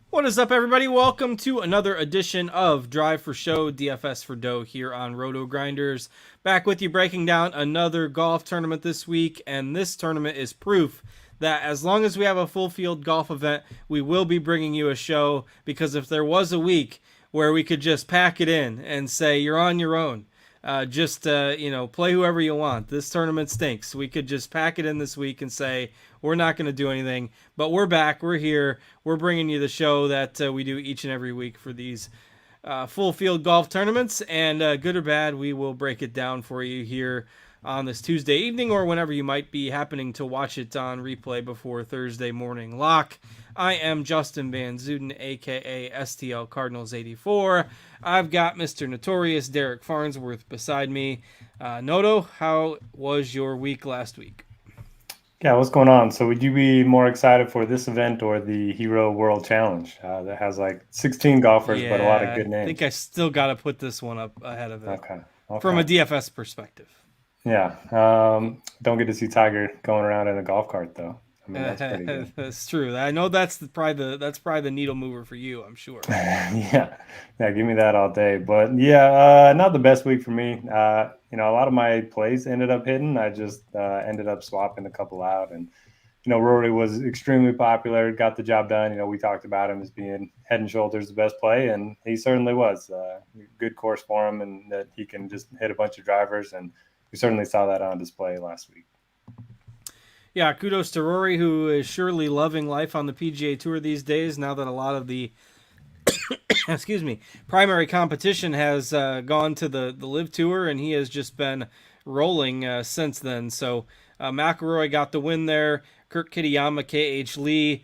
What is up, everybody? Welcome to another edition of Drive for Show, DFS for Dough here on RotoGrinders. Back with you breaking down another golf tournament this week, and this tournament is proof that as long as we have a full field golf event, we will be bringing you a show, because if there was a week where we could just pack it in and say, you're on your own, play whoever you want. This tournament stinks. We could just pack it in this week and say, we're not going to do anything. But we're back. We're here. We're bringing you the show that we do each and every week for these full field golf tournaments. And good or bad, we will break it down for you here on this Tuesday evening or whenever you might be happening to watch it on replay before Thursday morning lock. I am Justin Van Zuiden, a.k.a. STL Cardinals 84. I've got Mr. Notorious Derek Farnsworth beside me. Noto, how was your week last week? Yeah, what's going on? So would you be more excited for this event or the Hero World Challenge that has like 16 golfers, but a lot of good I names? think I still got to put this one up ahead of it Okay. from a Okay. DFS perspective. Yeah. Don't get to see Tiger going around in a golf cart though. I mean, that's pretty good. That's true. I know that's probably the needle mover for you, I'm sure. Yeah. Yeah, give me that all day. But yeah, not the best week for me. A lot of my plays ended up hitting. I just ended up swapping a couple out, and Rory was extremely popular, got the job done. We talked about him as being head and shoulders the best play, and he certainly was. Good course for him, and that he can just hit a bunch of drivers, and we certainly saw that on display last week. Yeah, kudos to Rory, who is surely loving life on the PGA Tour these days, now that a lot of the primary competition has gone to the Live Tour, and he has just been rolling since then. So McIlroy got the win there. Kurt Kitayama, KH Lee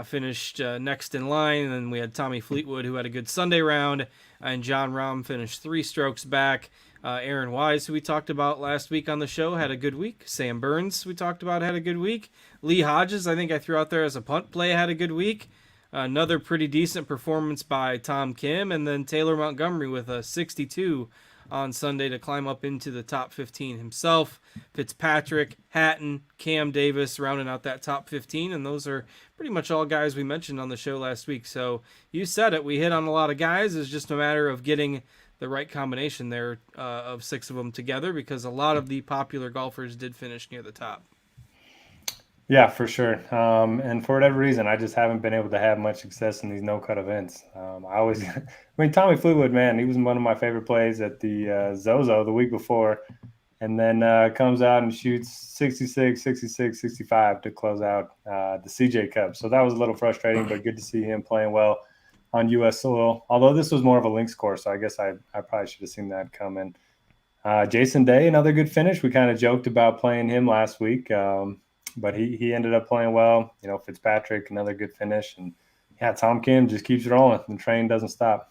finished next in line, and then we had Tommy Fleetwood, who had a good Sunday round, and John Rahm finished 3 strokes back. Aaron Wise, who we talked about last week on the show, had a good week. Sam Burns, we talked about, had a good week. Lee Hodges, I think I threw out there as a punt play, had a good week. Another pretty decent performance by Tom Kim, and then Taylor Montgomery with a 62 on Sunday to climb up into the top 15 himself. Fitzpatrick, Hatton, Cam Davis rounding out that top 15, and those are pretty much all guys we mentioned on the show last week. So you said it, we hit on a lot of guys. It's just a matter of getting the right combination there of 6 of them together, because a lot of the popular golfers did finish near the top. Yeah, for sure. And for whatever reason, I just haven't been able to have much success in these no-cut events. Tommy Fleetwood, man, he was one of my favorite plays at the Zozo the week before, and then comes out and shoots 66, 66, 65 to close out the CJ Cup. So that was a little frustrating, but good to see him playing well on U.S. soil. Although this was more of a links course, so I guess I probably should have seen that coming. Jason Day, another good finish. We kind of joked about playing him last week, but he ended up playing well. Fitzpatrick, another good finish. And yeah, Tom Kim just keeps rolling. The train doesn't stop.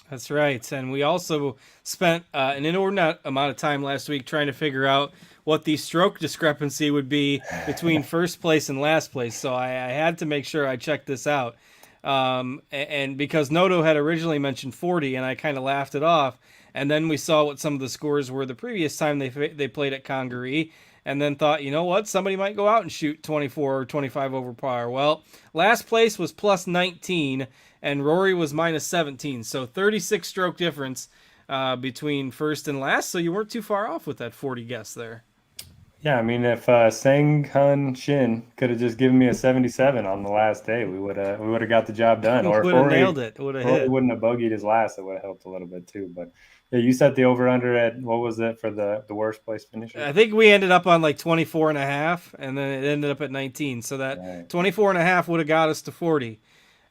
That's right. And we also spent an inordinate amount of time last week trying to figure out what the stroke discrepancy would be between first place and last place. So I had to make sure I checked this out. And because Noto had originally mentioned 40, and I kind of laughed it off. And then we saw what some of the scores were the previous time they played at Congaree, and then thought, you know what, somebody might go out and shoot 24 or 25 over par. Well, last place was plus 19, and Rory was minus 17. So 36 stroke difference between first and last. So you weren't too far off with that 40 guess there. Yeah, I mean, if Sang Hun Shin could have just given me a 77 on the last day, we would have got the job done. Or if would have nailed it. Would have hit. Wouldn't have bogeyed his last, it would have helped a little bit too. But yeah, you set the over under at, what was it for the worst place finisher? I think we ended up on like 24 and a half, and then it ended up at 19. So that right. 24 and a half would have got us to 40.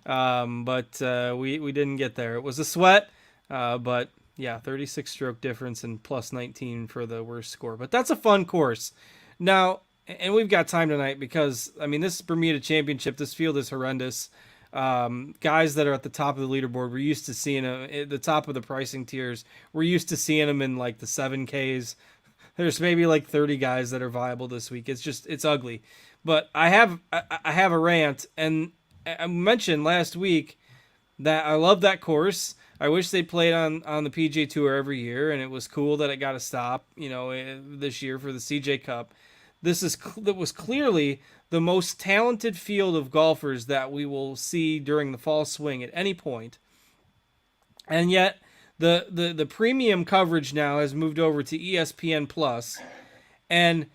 But we didn't get there. It was a sweat, but yeah, 36 stroke difference and plus 19 for the worst score. But that's a fun course. Now, and we've got time tonight because, I mean, this Bermuda Championship, this field is horrendous. Guys that are at the top of the leaderboard, we're used to seeing them at the top of the pricing tiers. We're used to seeing them in like the 7Ks. There's maybe like 30 guys that are viable this week. It's ugly. But I have a rant, and I mentioned last week that I love that course. I wish they played on the PGA Tour every year, and it was cool that it got a stop, this year for the CJ Cup. That was clearly the most talented field of golfers that we will see during the fall swing at any point. And yet the premium coverage now has moved over to ESPN Plus, and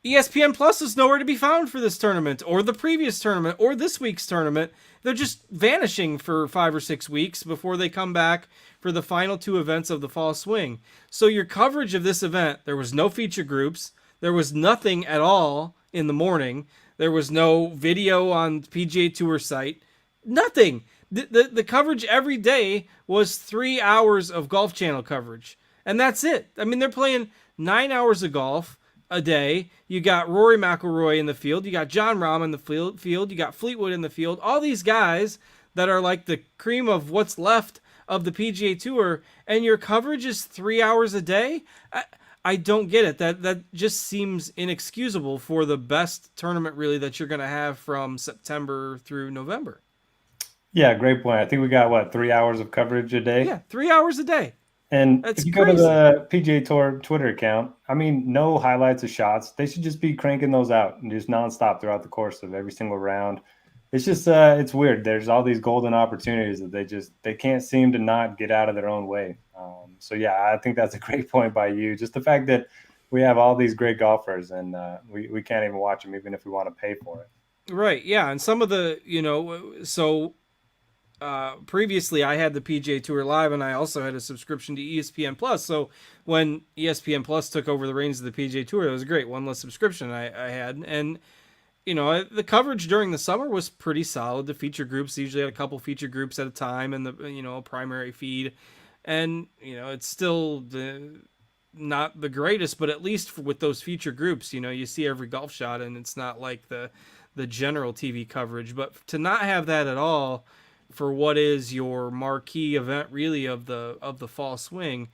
ESPN Plus is nowhere to be found for this tournament or the previous tournament or this week's tournament. They're just vanishing for 5 or 6 weeks before they come back for the final 2 events of the fall swing. So your coverage of this event, there was no feature groups. There was nothing at all in the morning. There was no video on PGA Tour site. Nothing. The coverage every day was 3 hours of Golf Channel coverage. And that's it. I mean, they're playing 9 hours of golf a day. You got Rory McIlroy in the field. You got Jon Rahm in the field. You got Fleetwood in the field. All these guys that are like the cream of what's left of the PGA Tour, and your coverage is 3 hours a day? I don't get it. That just seems inexcusable for the best tournament really that you're going to have from September through November. Yeah, great point. I think we got 3 hours of coverage a day. Yeah, 3 hours a day. And That's if you crazy. go to the PGA Tour Twitter account, I mean, no highlights of shots. They should just be cranking those out and just nonstop throughout the course of every single round. It's just it's weird. There's all these golden opportunities that they can't seem to not get out of their own way. So yeah, I think that's a great point by you. Just the fact that we have all these great golfers and we can't even watch them even if we want to pay for it. Right. Yeah. And some of the, previously I had the PGA Tour Live, and I also had a subscription to ESPN Plus. So when ESPN Plus took over the reins of the PGA Tour, it was great. One less subscription I had. And, the coverage during the summer was pretty solid. The feature groups usually had a couple feature groups at a time, and the, primary feed. And, it's still not the greatest, but at least with those feature groups, you see every golf shot, and it's not like the general TV coverage. But to not have that at all for what is your marquee event really of the fall swing,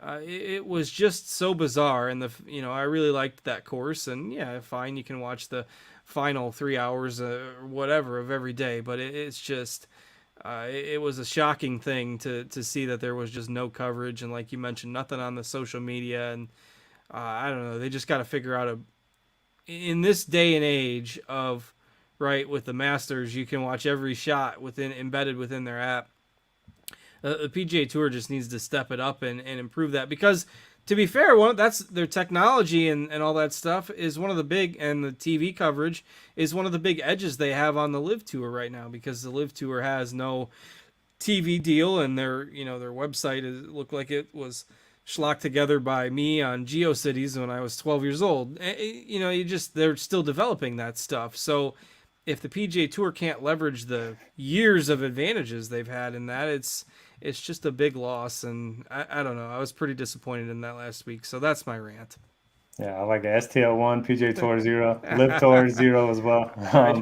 it was just so bizarre. And I really liked that course, and yeah, fine, you can watch the final 3 hours or whatever of every day, but it's just it was a shocking thing to see that there was just no coverage, and like you mentioned, nothing on the social media. And I don't know, they just got to figure out in this day and age of, right, with the Masters, you can watch every shot embedded within their app. The PGA Tour just needs to step it up and improve that, because to be fair, that's their technology and all that stuff is one of the big, and the TV coverage is one of the big edges they have on the Live Tour right now, because the Live Tour has no TV deal, and their website looked like it was schlocked together by me on GeoCities when I was 12 years old. They're still developing that stuff. So if the PGA Tour can't leverage the years of advantages they've had in that, it's just a big loss. And I don't know. I was pretty disappointed in that last week. So that's my rant. Yeah, I like it. STL1, PGA Tour 0, Live Tour 0 as well. I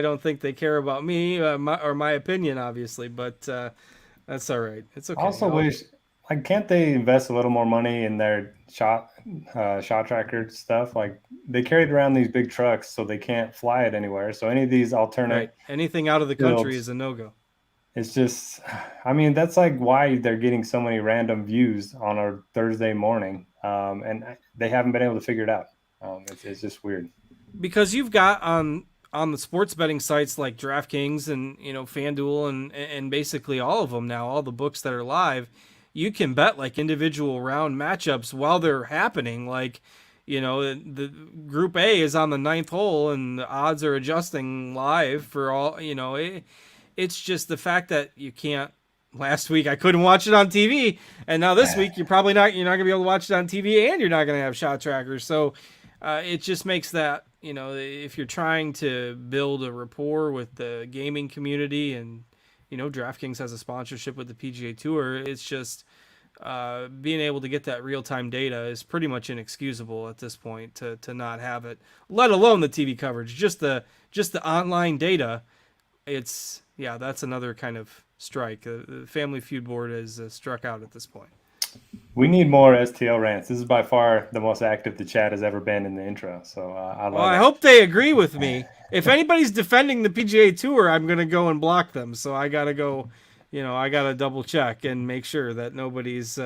don't think they care about me or my opinion, obviously, but that's all right. It's okay. I also wish, can't they invest a little more money in their shot tracker stuff? Like, they carried around these big trucks, so they can't fly it anywhere. So any of these alternate anything out of the country is a no-go. It's just, I mean, that's like why they're getting so many random views on a Thursday morning, and they haven't been able to figure it out. It's just weird. Because you've got on the sports betting sites like DraftKings and FanDuel and basically all of them now, all the books that are live, you can bet like individual round matchups while they're happening. Like, the Group A is on the 9th hole, and the odds are adjusting live for all. It's just the fact that you can't. Last week I couldn't watch it on TV, and now this week you're not gonna be able to watch it on TV, and you're not gonna have shot trackers. So it just makes that, if you're trying to build a rapport with the gaming community, and DraftKings has a sponsorship with the PGA Tour, it's just being able to get that real-time data is pretty much inexcusable at this point to not have it, let alone the TV coverage. Just the online data, that's another kind of strike. The Family Feud board is struck out at this point. We need more STL rants. This is by far the most active the chat has ever been in the intro. So I hope they agree with me. If anybody's defending the PGA Tour, I'm going to go and block them. So I got to go, I got to double check and make sure that nobody's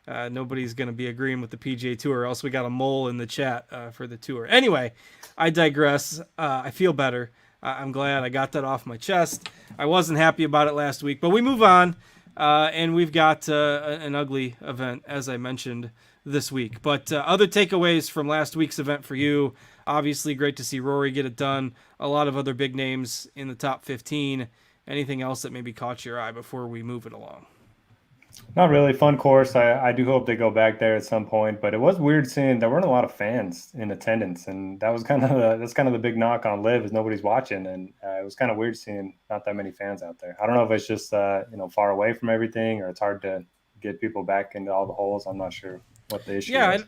Nobody's going to be agreeing with the PGA Tour, or else we got a mole in the chat for the tour. Anyway, I digress. I feel better. I'm glad I got that off my chest. I wasn't happy about it last week, but we move on, and we've got an ugly event, as I mentioned, this week. But other takeaways from last week's event for you, obviously great to see Rory get it done. A lot of other big names in the top 15. Anything else that maybe caught your eye before we move it along? Not really. Fun course. I do hope they go back there at some point, but it was weird seeing there weren't a lot of fans in attendance, and that was that's kind of the big knock on Live is nobody's watching, and it was kind of weird seeing not that many fans out there. I don't know if it's just far away from everything, or it's hard to get people back into all the holes. I'm not sure what the issue is.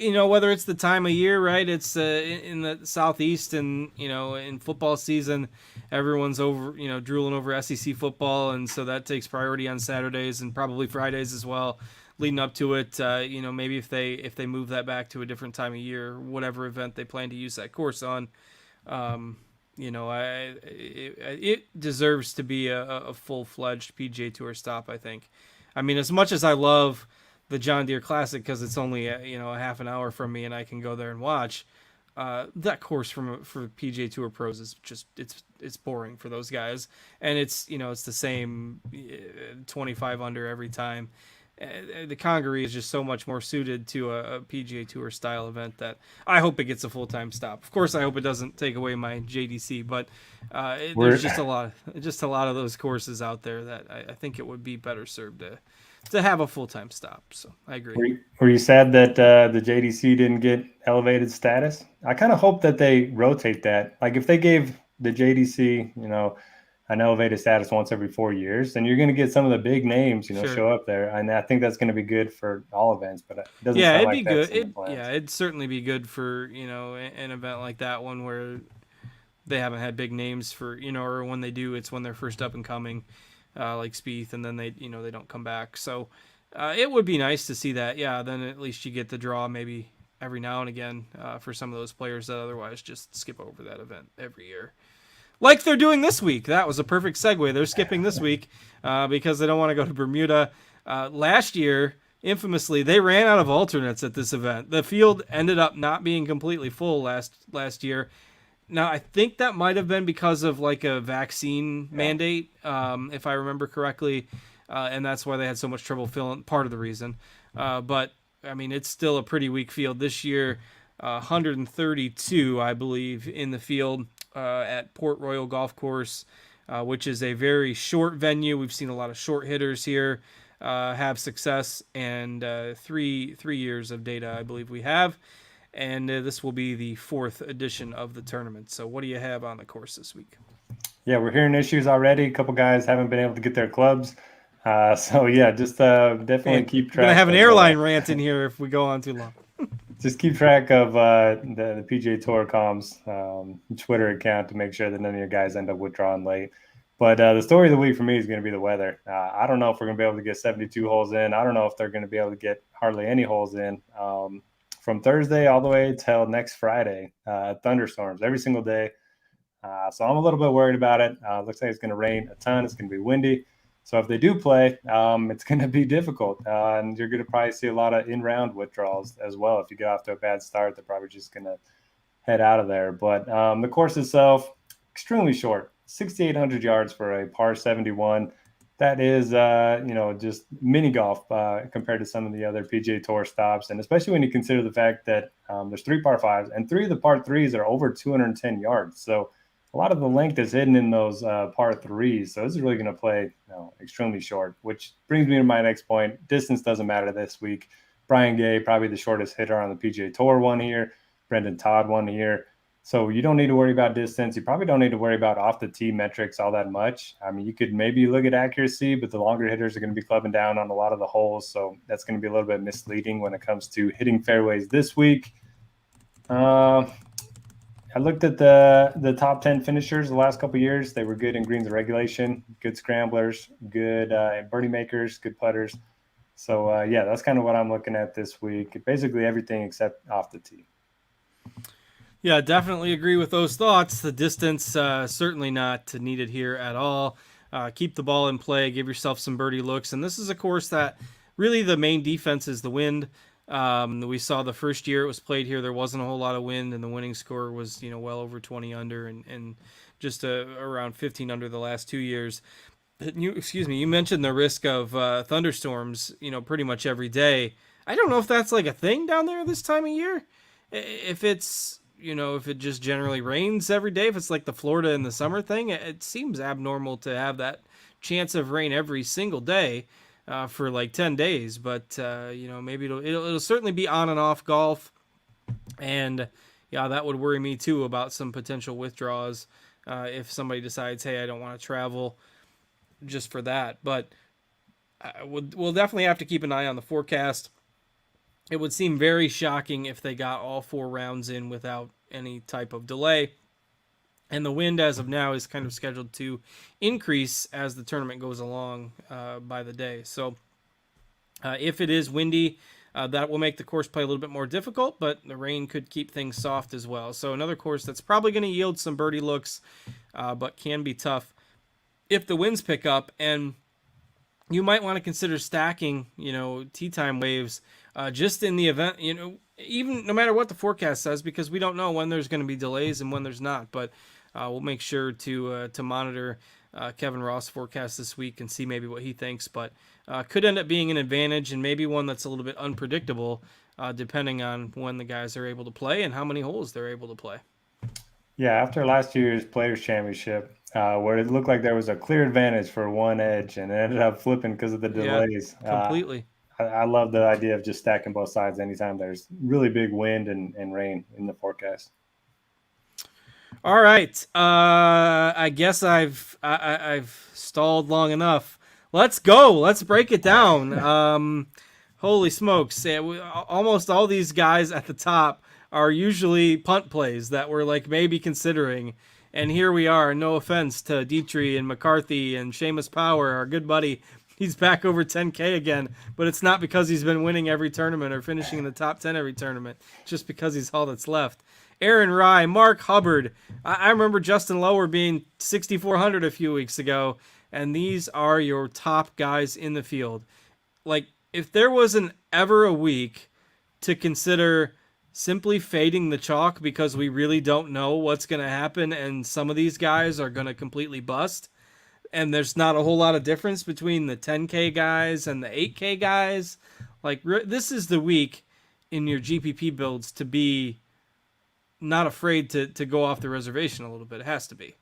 Whether it's the time of year, right? It's in the Southeast, and in football season, everyone's over, drooling over SEC football, and so that takes priority on Saturdays and probably Fridays as well, leading up to it. Maybe if they move that back to a different time of year, whatever event they plan to use that course on, it deserves to be a full-fledged PGA Tour stop, I think. I mean, as much as I love the John Deere Classic because it's only a half an hour from me and I can go there and watch, that course for PGA Tour pros is just it's boring for those guys, and it's the same 25 under every time. The Congaree is just so much more suited to a PGA Tour style event that I hope it gets a full-time stop. Of course, I hope it doesn't take away my JDC, but there's just a lot of those courses out there that I think it would be better served to have a full-time stop. So I agree. Were you sad that the JDC didn't get elevated status? I kind of hope that they rotate that. Like if they gave the JDC, an elevated status once every 4 years, then you're going to get some of the big names, Sure. show up there. And I think that's going to be good for all events, but it doesn't Yeah, sound it'd like be that's good. in the plans. It'd certainly be good for, an event like that one where they haven't had big names for, or when they do, it's when they're first up and coming, like Spieth, and then they don't come back. So it would be nice to see that. Yeah, then at least you get the draw maybe every now and again for some of those players that otherwise just skip over that event every year. Like they're doing this week. That was a perfect segue. They're skipping this week because they don't want to go to Bermuda. Last year, infamously, they ran out of alternates at this event. The field ended up not being completely full last year. Now, I think that might have been because of like a vaccine mandate, if I remember correctly, and that's why they had so much trouble filling, part of the reason. But, I mean, it's still a pretty weak field. This year, 132, I believe, in the field at Port Royal Golf Course, which is a very short venue. We've seen a lot of short hitters here have success, and 3 years of data, I believe we have. And this will be the 4th edition of the tournament. So what do you have on the course this week? Yeah, we're hearing issues already. A couple guys haven't been able to get their clubs. So, yeah, just definitely keep track. We're going to have an airline rant in here if we go on too long. Just keep track of the PGA Tour comms Twitter account to make sure that none of your guys end up withdrawing late. But the story of the week for me is going to be the weather. I don't know if we're going to be able to get 72 holes in. I don't know if they're going to be able to get hardly any holes in. From Thursday all the way till next Friday, thunderstorms every single day. So I'm a little bit worried about it. Looks like it's going to rain a ton. It's going to be windy. So if they do play, it's going to be difficult. And you're going to probably see a lot of in-round withdrawals as well. If you get off to a bad start, they're probably just going to head out of there. But the course itself, extremely short, 6,800 yards for a par 71. That is, just mini golf compared to some of the other PGA Tour stops. And especially when you consider the fact that there's 3 par 5s and 3 of the par 3s are over 210 yards. So a lot of the length is hidden in those par 3s. So this is really going to play extremely short, which brings me to my next point. Distance doesn't matter this week. Brian Gay, probably the shortest hitter on the PGA Tour, won here. Brendan Todd won here. So you don't need to worry about distance. You probably don't need to worry about off-the-tee metrics all that much. I mean, you could maybe look at accuracy, but the longer hitters are going to be clubbing down on a lot of the holes. So that's going to be a little bit misleading when it comes to hitting fairways this week. I looked at the top 10 finishers the last couple of years. They were good in greens and regulation, good scramblers, good birdie makers, good putters. So, that's kind of what I'm looking at this week. Basically everything except off the tee. Yeah, definitely agree with those thoughts. The distance, certainly not needed here at all. Keep the ball in play, give yourself some birdie looks. And this is a course that really the main defense is the wind. We saw the first year it was played here, there wasn't a whole lot of wind, and the winning score was well over 20 under, and just around 15 under the last 2 years. You mentioned the risk of thunderstorms, pretty much every day. I don't know if that's like a thing down there this time of year. If it's if it just generally rains every day, if it's like the Florida in the summer thing, it seems abnormal to have that chance of rain every single day for like 10 days. But maybe it'll certainly be on and off golf, and yeah, that would worry me too about some potential withdrawals if somebody decides, hey, I don't want to travel just for that. But we'll definitely have to keep an eye on the forecast. It would seem very shocking if they got all 4 rounds in without any type of delay. And the wind, as of now, is kind of scheduled to increase as the tournament goes along by the day. So if it is windy, that will make the course play a little bit more difficult, but the rain could keep things soft as well. So another course that's probably going to yield some birdie looks, but can be tough if the winds pick up. And you might want to consider stacking, tee time waves just in the event, even no matter what the forecast says, because we don't know when there's going to be delays and when there's not. But we'll make sure to monitor Kevin Ross' forecast this week and see maybe what he thinks. But could end up being an advantage, and maybe one that's a little bit unpredictable, depending on when the guys are able to play and how many holes they're able to play. Yeah, after last year's Players Championship, where it looked like there was a clear advantage for one edge, and it ended up flipping because of the delays. Completely. I love the idea of just stacking both sides anytime there's really big wind and rain in the forecast. All right. I guess I've stalled long enough. Let's go. Let's break it down. Holy smokes. Almost all these guys at the top are usually punt plays that we're like maybe considering. And here we are. No offense to Dietrich and McCarthy and Seamus Power, our good buddy. He's back over 10K again, but it's not because he's been winning every tournament or finishing in the top 10 every tournament. It's just because he's all that's left. Aaron Rye, Mark Hubbard. I remember Justin Lower being 6,400 a few weeks ago, and these are your top guys in the field. Like, if there wasn't ever a week to consider simply fading the chalk because we really don't know what's going to happen and some of these guys are going to completely bust, and there's not a whole lot of difference between the 10K guys and the 8K guys, like, this is the week in your GPP builds to be not afraid to go off the reservation a little bit. It has to be.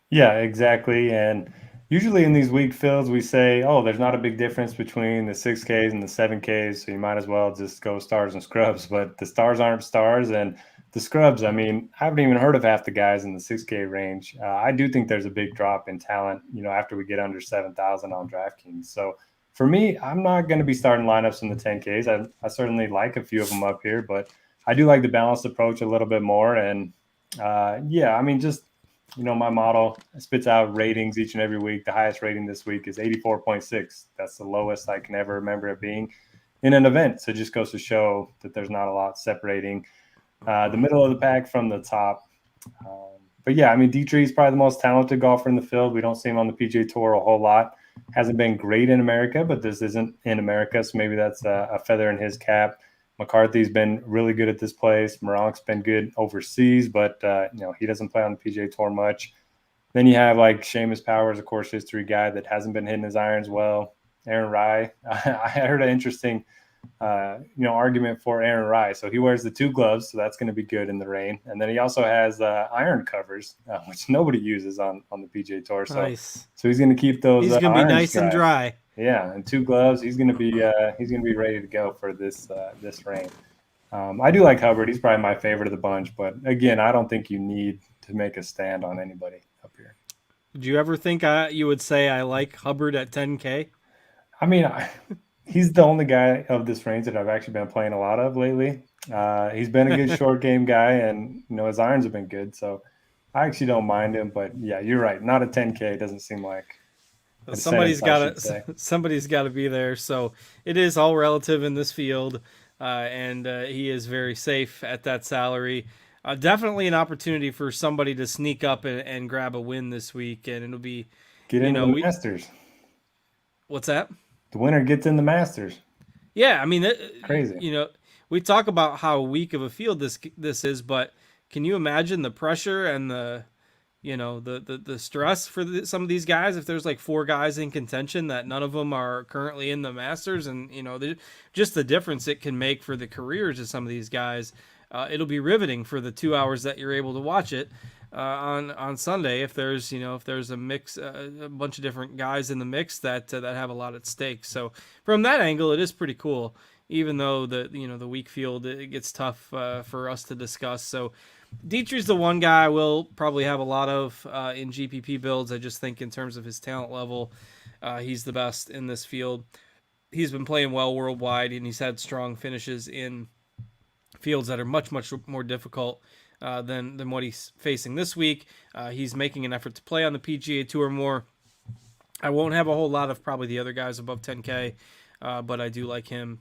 Yeah, exactly. And usually in these weak fields, we say, oh, there's not a big difference between the 6Ks and the 7Ks, so you might as well just go stars and scrubs. But the stars aren't stars, and the scrubs, I mean, I haven't even heard of half the guys in the 6K range. I do think there's a big drop in talent, after we get under 7,000 on DraftKings. So for me, I'm not going to be starting lineups in the 10Ks. I certainly like a few of them up here, but I do like the balanced approach a little bit more. And yeah, I mean, just, my model spits out ratings each and every week. The highest rating this week is 84.6. That's the lowest I can ever remember it being in an event. So it just goes to show that there's not a lot separating the middle of the pack from the top. But yeah, I mean, Dietrich is probably the most talented golfer in the field. We don't see him on the PGA Tour a whole lot. Hasn't been great in America, but this isn't in America, so maybe that's a feather in his cap. McCarthy's been really good at this place. Moronk's been good overseas, but he doesn't play on the PGA Tour much. Then you have like Seamus Powers, a course history guy that hasn't been hitting his irons well. Aaron Rye, I heard an interesting argument for Aaron Rye. So he wears the 2 gloves, so that's going to be good in the rain. And then he also has iron covers, which nobody uses on the PGA Tour. So, nice. So he's going to keep those. He's going to be nice and dry. Yeah, and 2 gloves. He's going to be ready to go for this rain. I do like Hubbard. He's probably my favorite of the bunch. But again, I don't think you need to make a stand on anybody up here. Did you ever think you would say I like Hubbard at 10K? I mean, he's the only guy of this range that I've actually been playing a lot of lately. He's been a good short game guy, and his irons have been good. So I actually don't mind him. But yeah, you're right. Not a 10K. It doesn't seem like. Somebody's got to be there. So it is all relative in this field, and he is very safe at that salary. Definitely an opportunity for somebody to sneak up and grab a win this week, and it'll be get into the Masters. What's that? the winner gets in the Masters. Yeah, I mean, Crazy. you know, we talk about how weak of a field this is, but can you imagine the pressure and the stress for some of these guys? If there's like four guys in contention that none of them are currently in the Masters, and just the difference it can make for the careers of some of these guys, it'll be riveting for the 2 hours that you're able to watch it on Sunday. If there's a mix, a bunch of different guys in the mix that have a lot at stake. So from that angle, it is pretty cool. Even though the weak field, it gets tough for us to discuss. So Dietrich's the one guy I will probably have a lot of in GPP builds. I just think in terms of his talent level, he's the best in this field. He's been playing well worldwide, and he's had strong finishes in fields that are much, much more difficult than what he's facing this week. He's making an effort to play on the PGA Tour more. I won't have a whole lot of probably the other guys above 10K, but I do like him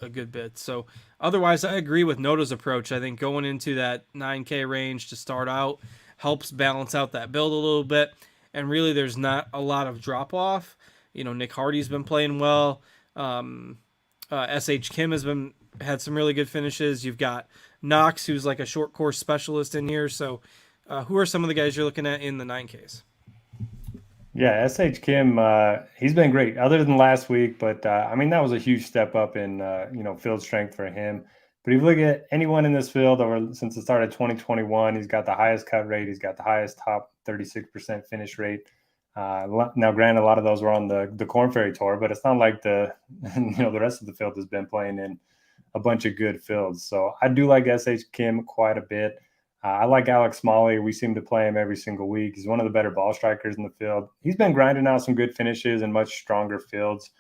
a good bit. So otherwise, I agree with Noto's approach. I think going into that 9K range to start out helps balance out that build a little bit. And really, there's not a lot of drop off. Nick Hardy's been playing well. SH Kim had some really good finishes. You've got Knox, who's like a short course specialist in here. So who are some of the guys you're looking at in the 9Ks? Yeah, SH Kim, he's been great other than last week, but I mean, that was a huge step up in, field strength for him. But if you look at anyone in this field over since the start of 2021, he's got the highest cut rate. He's got the highest top 36% finish rate. Now, granted, a lot of those were on the Korn Ferry Tour, but it's not like the rest of the field has been playing in a bunch of good fields. So I do like SH Kim quite a bit. I like Alex Smalley. We seem to play him every single week. He's one of the better ball strikers in the field. He's been grinding out some good finishes in much stronger fields.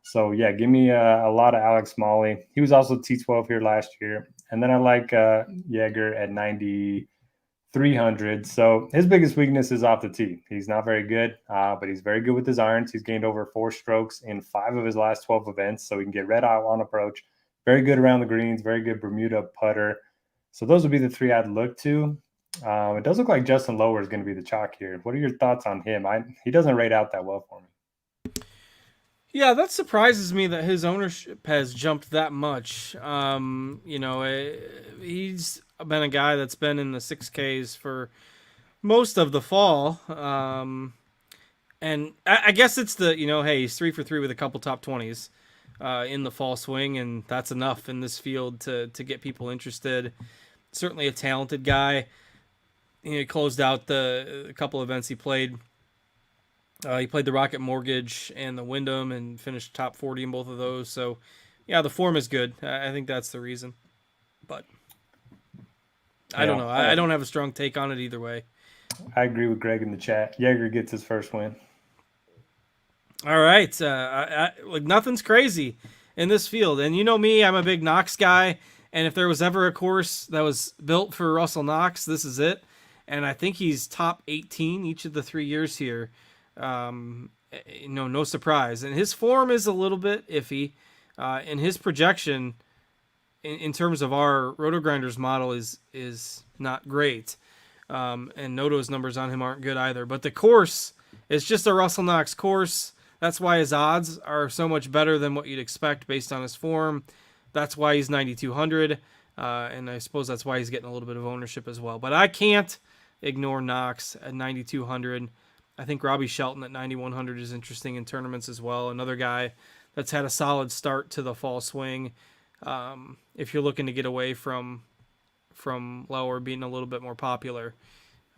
So, yeah, give me a lot of Alex Smalley. He was also T12 here last year. And then I like Jaeger at 9,300. So his biggest weakness is off the tee. He's not very good, but he's very good with his irons. He's gained over 4 strokes in 5 of his last 12 events, so he can get red eye on approach. Very good around the greens, very good Bermuda putter. So those would be the 3 I'd look to. It does look like Justin Lower is going to be the chalk here. What are your thoughts on him? He doesn't rate out that well for me. Yeah, that surprises me that his ownership has jumped that much. He's been a guy that's been in the 6Ks for most of the fall. And I guess it's hey, he's 3 for 3 with a couple top 20s in the fall swing, and that's enough in this field to get people interested. Certainly a talented guy. He closed out a couple events he played. He played the Rocket Mortgage and the Wyndham and finished top 40 in both of those. So, yeah, the form is good. I think that's the reason. But I don't know. I don't have a strong take on it either way. I agree with Greg in the chat. Jaeger gets his first win. All right. Like nothing's crazy in this field. And you know me, I'm a big Knox guy. And if there was ever a course that was built for Russell Knox, this is it. And I think he's top 18 each of the 3 years here. No surprise. And his form is a little bit iffy. And his projection in terms of our RotoGrinders model is not great. And Noto's numbers on him aren't good either. But the course is just a Russell Knox course. That's why his odds are so much better than what you'd expect based on his form. That's why he's 9,200. And I suppose that's why he's getting a little bit of ownership as well. But I can't ignore Knox at 9,200. I think Robbie Shelton at 9,100 is interesting in tournaments as well. Another guy that's had a solid start to the fall swing. If you're looking to get away from Lower being a little bit more popular,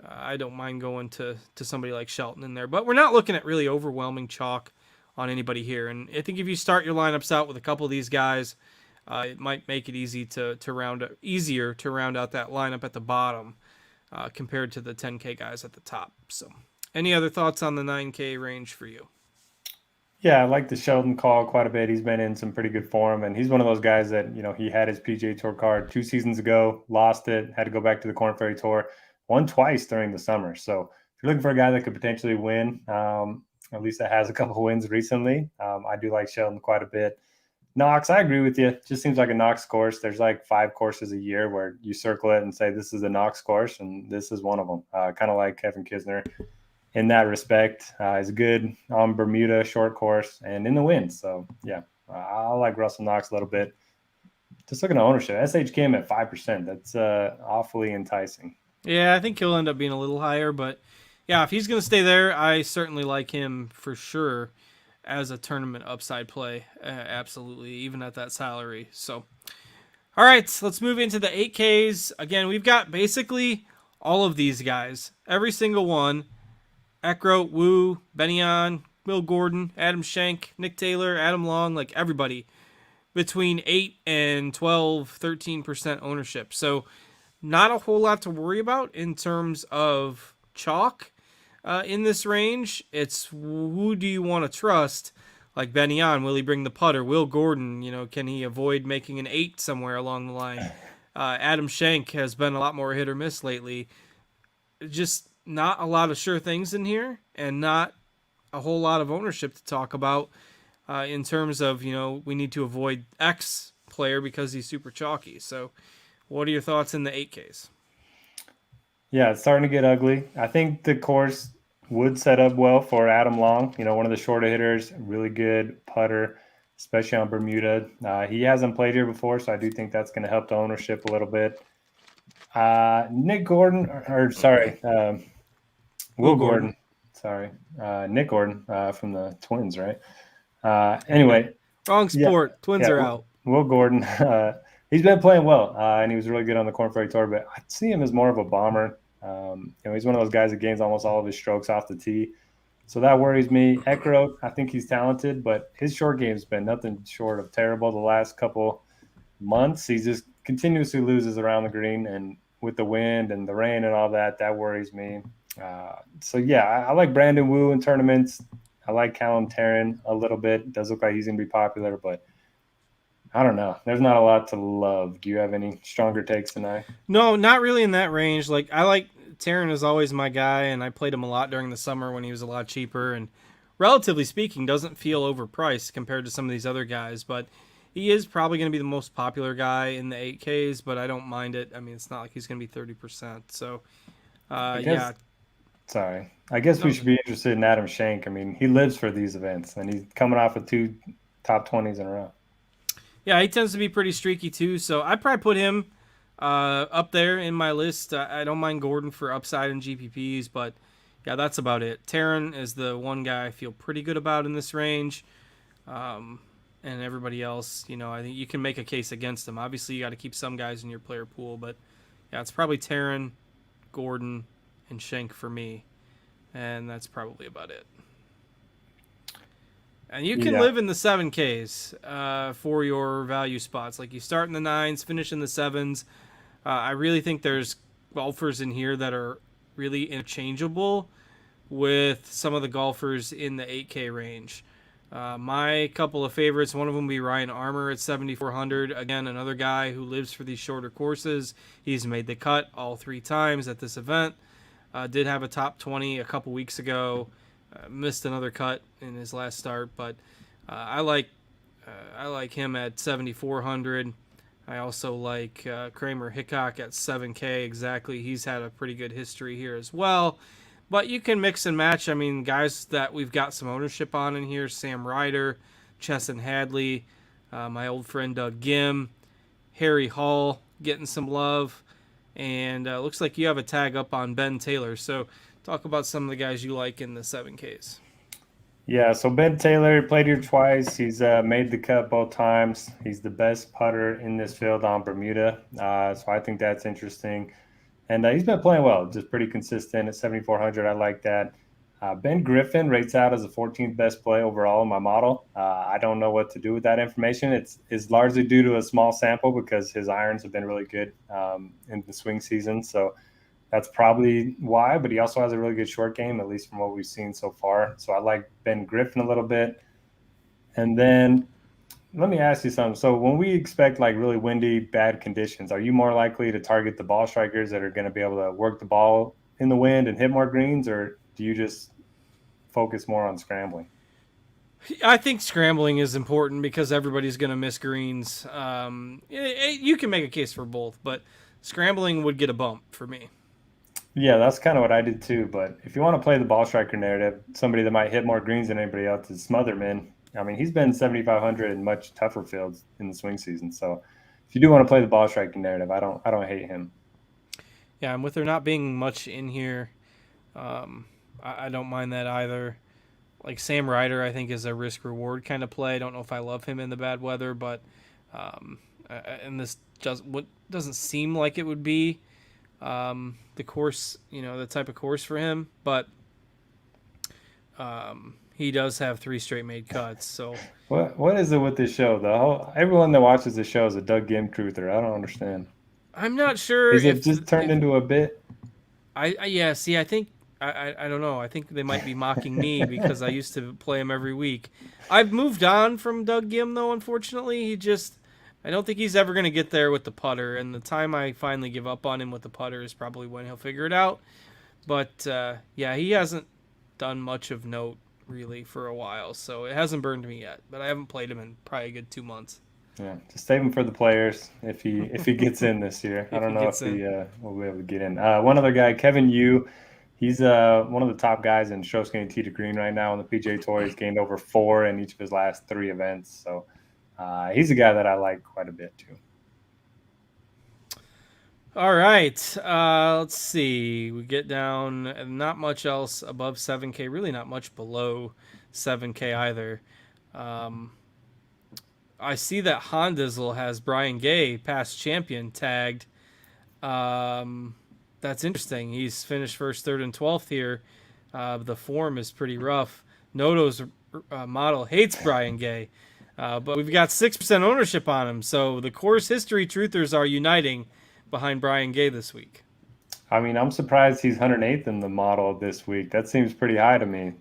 I don't mind going to somebody like Shelton in there. But we're not looking at really overwhelming chalk on anybody here. And I think if you start your lineups out with a couple of these guys, it might make it easier to round out that lineup at the bottom compared to the 10K guys at the top. So any other thoughts on the 9K range for you? Yeah, I like the Sheldon call quite a bit. He's been in some pretty good form, and he's one of those guys that, he had his PGA Tour card 2 seasons ago, lost it, had to go back to the Korn Ferry Tour, won twice during the summer. So if you're looking for a guy that could potentially win, at least that has a couple of wins recently, I do like Sheldon quite a bit. Knox, I agree with you. Just seems like a Knox course. There's like 5 courses a year where you circle it and say this is a Knox course, and this is one of them. Kind of like Kevin Kisner. in that respect. He's good on Bermuda, short course, and in the wind. So, yeah, I like Russell Knox a little bit. Just looking at ownership, SHKM at 5%. That's awfully enticing. Yeah, I think he'll end up being a little higher, but yeah, if he's going to stay there, I certainly like him for sure as a tournament upside play. Absolutely, even at that salary. So, all right, let's move into the 8Ks. Again, we've got basically all of these guys, every single one. Eckroat, Wu, Benyon, Will Gordon, Adam Schenk, Nick Taylor, Adam Long, like everybody between 8 and 12, 13% ownership. So not a whole lot to worry about in terms of chalk in this range. It's who do you want to trust? Like Benyon, will he bring the putter? Will Gordon, can he avoid making an 8 somewhere along the line? Adam Schenk has been a lot more hit or miss lately. Just not a lot of sure things in here, and not a whole lot of ownership to talk about in terms of, we need to avoid X player because he's super chalky. So what are your thoughts in the 8Ks? Yeah, it's starting to get ugly. I think the course would set up well for Adam Long, one of the shorter hitters, really good putter, especially on Bermuda. He hasn't played here before, so I do think that's going to help the ownership a little bit. Nick Gordon, Will Gordon. Sorry. Nick Gordon from the Twins, right? Anyway. Wrong sport. Yeah, Twins are out. Will Gordon, he's been playing well, and he was really good on the Corn Ferry Tour, but I see him as more of a bomber. He's one of those guys that gains almost all of his strokes off the tee. So that worries me. Eckroat, I think he's talented, but his short game's been nothing short of terrible the last couple months. He just continuously loses around the green, and with the wind and the rain and all that, that worries me. So, yeah, I like Brandon Wu in tournaments. I like Callum Tarrant a little bit. It does look like he's going to be popular, but I don't know. There's not a lot to love. Do you have any stronger takes tonight? No, not really in that range. I like Tarrant is always my guy, and I played him a lot during the summer when he was a lot cheaper, and relatively speaking, doesn't feel overpriced compared to some of these other guys, but he is probably going to be the most popular guy in the 8Ks, but I don't mind it. I mean, it's not like he's going to be 30%. So, yeah. Sorry. I guess we should be interested in Adam Schenk. I mean, he lives for these events, and he's coming off of 2 top 20s in a row. Yeah, he tends to be pretty streaky too, so I'd probably put him up there in my list. I don't mind Gordon for upside in GPPs, but yeah, that's about it. Tarrant is the one guy I feel pretty good about in this range. And everybody else, I think you can make a case against them. Obviously, you got to keep some guys in your player pool, but yeah, it's probably Tarrant, Gordon, and Schenk for me, and that's probably about it. And you can live in the 7Ks for your value spots. Like you start in the 9s, finish in the 7s. I really think there's golfers in here that are really interchangeable with some of the golfers in the 8K range. My couple of favorites, one of them would be Ryan Armour at 7,400. Again, another guy who lives for these shorter courses. He's made the cut all 3 times at this event. Did have a top 20 a couple weeks ago. Missed another cut in his last start, but I like him at 7,400. I also like Kramer Hickok at 7K exactly. He's had a pretty good history here as well. But you can mix and match. I mean, guys that we've got some ownership on in here: Sam Ryder, Chesson Hadley, my old friend Doug Gim, Harry Hall getting some love, and looks like you have a tag up on Ben Taylor. So talk about some of the guys you like in the 7Ks. Yeah, so Ben Taylor played here twice. He's made the cut both times. He's the best putter in this field on Bermuda. So I think that's interesting. And he's been playing well, just pretty consistent at 7,400. I like that. Ben Griffin rates out as the 14th best play overall in my model. I don't know what to do with that information. It's largely due to a small sample because his irons have been really good in the swing season. So that's probably why, but he also has a really good short game, at least from what we've seen so far. So I like Ben Griffin a little bit. And then let me ask you something. So when we expect like really windy, bad conditions, are you more likely to target the ball strikers that are going to be able to work the ball in the wind and hit more greens, or do you just focus more on scrambling? I think scrambling is important because everybody's going to miss greens. You can make a case for both, but scrambling would get a bump for me. Yeah, that's kind of what I did too. But if you want to play the ball striker narrative, somebody that might hit more greens than anybody else is Smotherman. I mean, he's been 7,500 in much tougher fields in the swing season. So if you do want to play the ball striking narrative, I don't hate him. Yeah, and with there not being much in here, I don't mind that either. Like Sam Ryder, I think is a risk reward kind of play. I don't know if I love him in the bad weather, but um, and this just what doesn't seem like it would be the course, the type of course for him. But he does have three straight made cuts, so What is it with this show? Everyone that watches the show is a Doug Gim truther. I don't understand. I'm not sure Is it just turned if into a bit? yeah. See, I think I don't know. I think they might be mocking me because I used to play him every week. I've moved on from Doug Gim though. Unfortunately, I don't think he's ever going to get there with the putter. And the time I finally give up on him with the putter is probably when he'll figure it out. But yeah, he hasn't done much of note really for a while, so it hasn't burned me yet. But I haven't played him in probably a good 2 months. Yeah, just save him for the players if he gets in this year. I If he don't know if gets in. he will be able to get in. One other guy, Kevin Yu, he's one of the top guys in stroke gained tee to green right now on the PGA Tour. He's gained over 4 in each of his last 3 events, so he's a guy that I like quite a bit too. All right. Let's see. We get down not much else above 7K. Really not much below 7K either. I see that Hondizzle has Brian Gay, past champion, tagged. That's interesting. He's finished first, third, and 12th here. The form is pretty rough. Noto's model hates Brian Gay, but we've got 6% ownership on him. So the course history truthers are uniting behind Brian Gay this week. I mean, I'm surprised he's 108th in the model this week. That seems pretty high to me.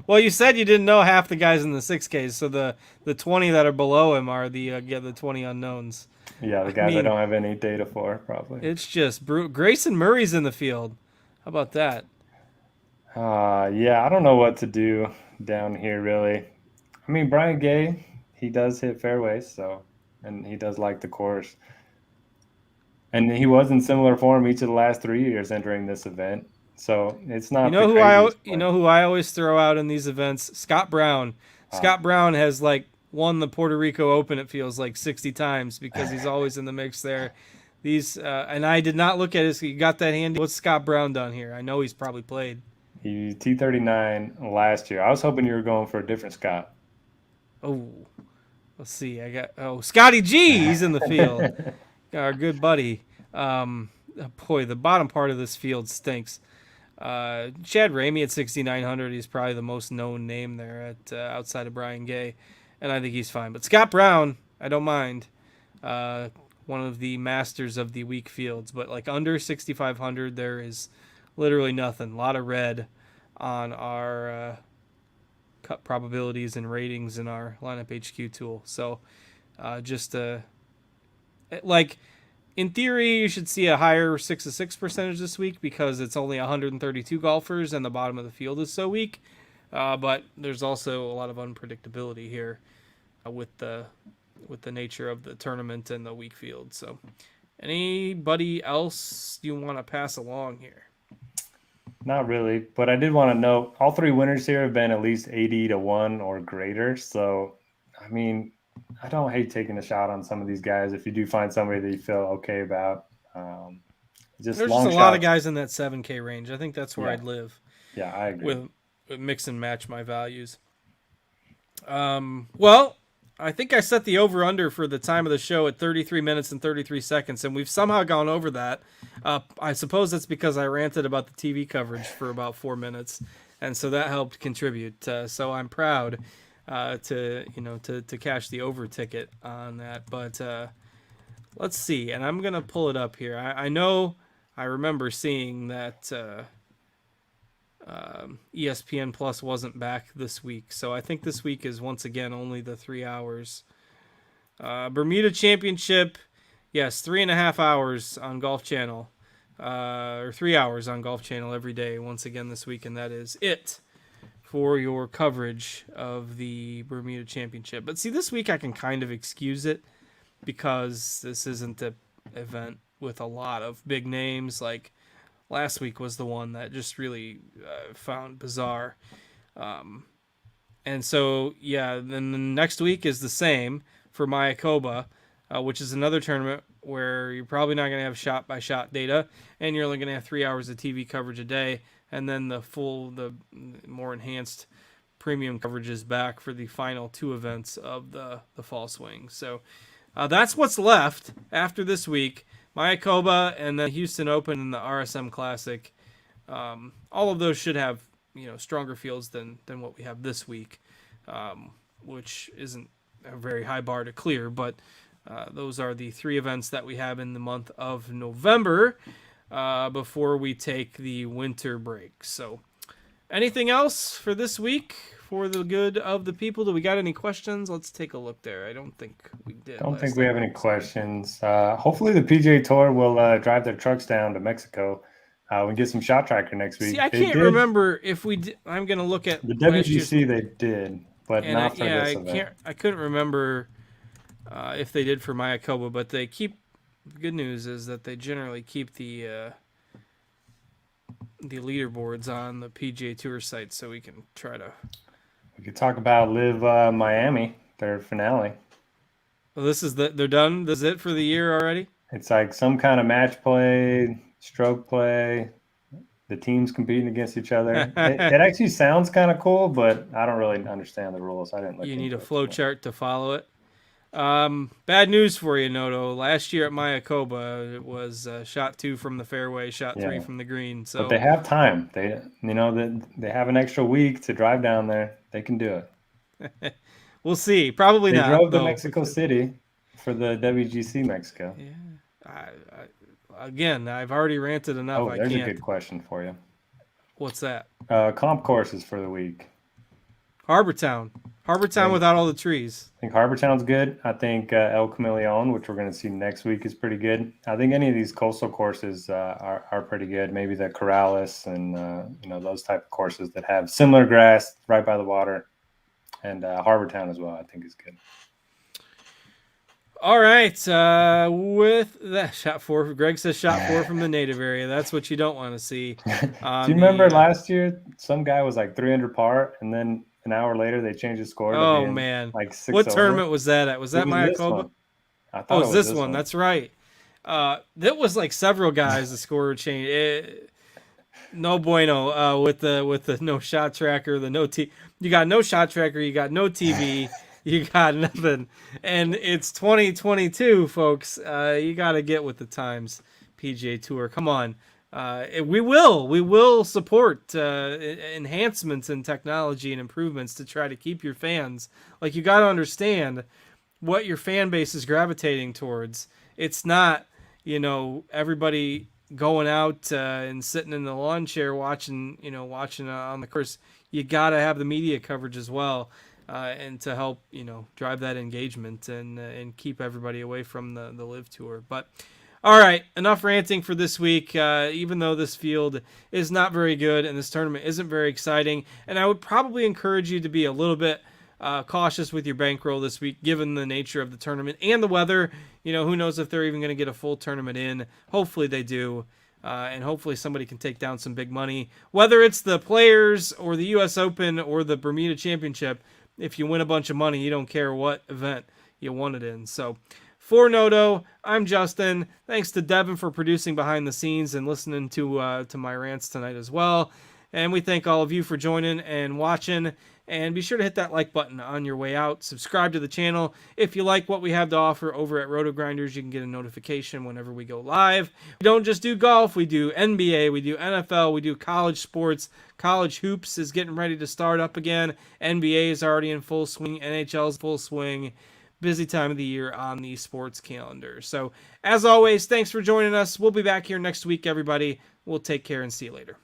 Well, you said you didn't know half the guys in the 6Ks, so the 20 that are below him are the 20 unknowns. Yeah, the guys I don't have any data for, probably. It's just brutal. Grayson Murray's in the field. How about that? Yeah, I don't know what to do down here, really. I mean, Brian Gay, he does hit fairways, and he does like the course. And he was in similar form each of the last 3 years entering this event. So it's You not know the who I craziest you play. know who I always throw out in these events? Scott Brown. Uh, Scott Brown has like won the Puerto Rico Open. It feels like 60 times because he's always in the mix there. These and I did not look at his. You got that handy? What's Scott Brown done here? I know he's probably played. he T39 last year. I was hoping you were going for a different Scott. Oh, let's see. Scotty G. He's in the field. Our good buddy. Boy, the bottom part of this field stinks. Chad Ramey at 6,900. He's probably the most known name there at outside of Brian Gay, and I think he's fine. But Scott Brown, I don't mind. One of the masters of the weak fields, but like under 6,500, there is literally nothing. A lot of red on our cut probabilities and ratings in our lineup HQ tool. So just like in theory, you should see a higher 6-6 percentage this week because it's only 132 golfers and the bottom of the field is so weak. But there's also a lot of unpredictability here with the nature of the tournament and the weak field. So, anybody else you want to pass along here? Not really, but I did want to note all 3 winners here have been at least 80-1 or greater. So, I mean, I don't hate taking a shot on some of these guys if you do find somebody that you feel okay about. Just There's long just a shots. lot of guys in that 7K range. I think that's where Yeah. I'd live. Yeah, I agree. With mix and match my values. Well, I think I set the over under for the time of the show at 33 minutes and 33 seconds, and we've somehow gone over that. I suppose that's because I ranted about the TV coverage for about 4 minutes, and so that helped contribute. So I'm proud to cash the over ticket on that. But let's see, and I'm gonna pull it up here. I know I remember seeing that. ESPN Plus wasn't back this week, so I think this week is once again only the 3 hours. Bermuda Championship, yes, 3.5 hours on Golf Channel, or 3 hours on Golf Channel every day once again this week, and that is it for your coverage of the Bermuda Championship. But see, this week I can kind of excuse it because this isn't an event with a lot of big names like last week was the one that just really found bizarre. And so, yeah, then the next week is the same for Mayakoba, which is another tournament where you're probably not going to have shot-by-shot data, and you're only going to have 3 hours of TV coverage a day, and then the more enhanced premium coverage is back for the final 2 events of the fall swing. So that's what's left after this week. Mayakoba and the Houston Open and the RSM Classic. All of those should have stronger fields than what we have this week, which isn't a very high bar to clear, but those are the 3 events that we have in the month of November before we take the winter break. So anything else for this week for the good of the people? Do we got any questions? Let's take a look there. I don't think we did. Don't think we have any questions. Hopefully the PGA Tour will drive their trucks down to Mexico. We can get some shot tracker next week. See, I can't remember if we did. I'm going to look at the WGC. They did, but not for this event. I couldn't remember if they did for Mayakoba, but they keep. The good news is that they generally keep the leaderboards on the PGA Tour site, so we can try to. We could talk about Live Miami, their finale. Well, they're done. This is it for the year already. It's like some kind of match play, stroke play. The teams competing against each other. It actually sounds kind of cool, but I don't really understand the rules. I didn't look. You need a flow chart to follow it. Bad news for you, Noto. Last year at Mayakoba, it was shot 2 from the fairway, shot 3 from the green. So but they have time. They have an extra week to drive down there. They can do it. We'll see. Probably not. They drove to Mexico City for the WGC Mexico. Yeah. Again, I've already ranted enough. Oh, there's a good question for you. What's that? Comp courses for the week. Harbortown without all the trees. I think Harbortown's good. I think El Camaleon, which we're going to see next week, is pretty good. I think any of these coastal courses are pretty good. Maybe the Corrales and those type of courses that have similar grass right by the water, and Harbortown as well, I think is good. All right, with that shot 4, Greg says shot 4 from the native area. That's what you don't want to see. Do you remember last year? Some guy was like 300 par, and then an hour later they changed the score. Oh man! Like 6 what over. tournament was that at? Was that Mayakoba? I thought it was this one. That's right. That was like several guys. The score changed. No bueno. With the no shot tracker, the no T. You got no shot tracker. You got no TV. You got nothing. And it's 2022, folks. You got to get with the times, PGA Tour. Come on. We will support enhancements in technology and improvements to try to keep your fans. Like, you got to understand what your fan base is gravitating towards. It's not, everybody going out and sitting in the lawn chair watching on the course. You got to have the media coverage as well. And to help, drive that engagement and keep everybody away from the Live Tour. But all right, enough ranting for this week. Even though this field is not very good and this tournament isn't very exciting, and I would probably encourage you to be a little bit cautious with your bankroll this week, given the nature of the tournament and the weather. Who knows if they're even going to get a full tournament in. Hopefully they do. And hopefully somebody can take down some big money, whether it's the Players or the U.S. Open or the Bermuda Championship. If you win a bunch of money, you don't care what event you won it in. So for Noto, I'm Justin. Thanks to Devin for producing behind the scenes and listening to my rants tonight as well. And we thank all of you for joining and watching. And be sure to hit that like button on your way out. Subscribe to the channel. If you like what we have to offer over at RotoGrinders, you can get a notification whenever we go live. We don't just do golf. We do NBA. We do NFL. We do college sports. College hoops is getting ready to start up again. NBA is already in full swing. NHL is full swing. Busy time of the year on the sports calendar. So, as always, thanks for joining us. We'll be back here next week, everybody. We'll take care and see you later.